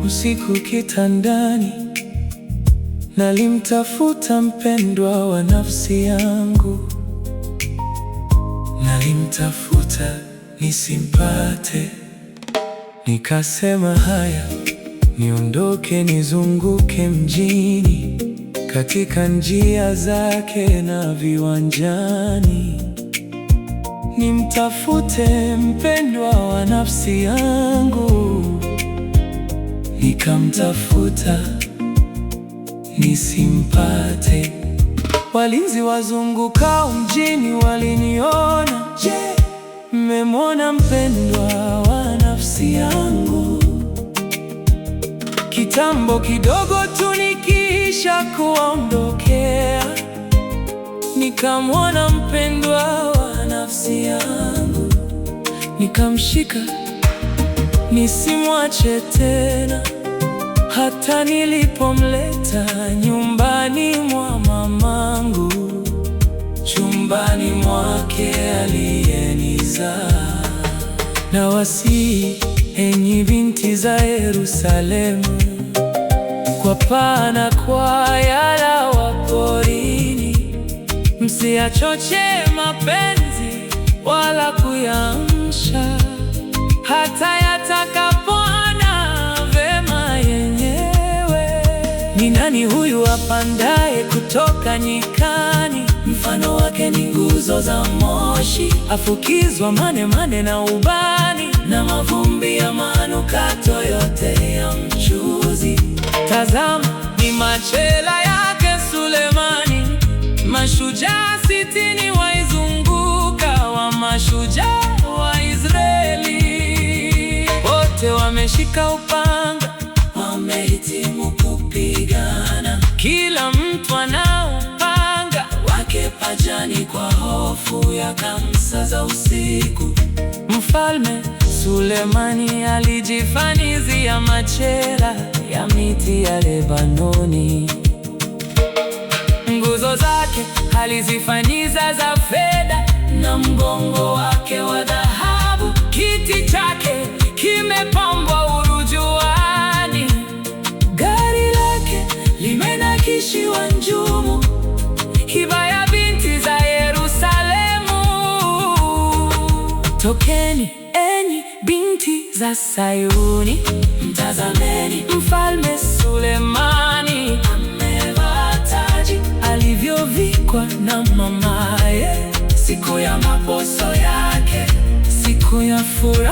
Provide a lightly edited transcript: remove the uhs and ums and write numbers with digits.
Usiku kitandani, nalimtafuta mpendwa wa nafsi yangu. Nalimtafuta nisimpate, nikasema haya, niondoke nizunguke mjini, katika njia zake na viwanjani. Nimtafute mpendwa wa nafsi yangu. Nikamtafuta nisimpate. Walinzi wazungukao mjini waliniona. Je, mmemwona mpendwa wa nafsi yangu? Kitambo kidogo tu nikiisha kuondokea, nikamwona mpendwa wa nafsi yangu. Nikamshika nisimwache tena, hata nilipomleta nyumbani mwa mamangu, chumbani mwake aliyenizaa. Nawasihi enyi binti za Yerusalemu, kwa paa na kwaya la waporini, msiyachoche mapenzi wala kuyaamsha, hata yatakapoona vema yenyewe. Ni nani huyu apandaye kutoka nyikani? Mfano wake ni nguzo za moshi, afukizwa manemane na ubani, na mavumbi ya manukato yote ya mchuzi. Tazama, ni machela yake Sulemani, mashujaa 60 waizunguka, wa mashujaa wa Israeli. Wote wameshika upanga, wamehitimu kupigana, kila mtu ana upanga wake pajani, kwa hofu ya kamsa za usiku. Mfalme Sulemani alijifanizia machela ya miti ya Lebanoni. Nguzo zake alizifaniza za fedha, na mgongo wake wa dhahabu. Kiti chake kimepambwa urujuani, gari lake limenakishiwa njumu, hiba ya binti za Yerusalemu. Tokeni enyi binti za Sayuni, mtazameni mfalme Sulemani, amevaa taji alivyovikwa na mamaye, siku ya maposo yake, siku ya furaha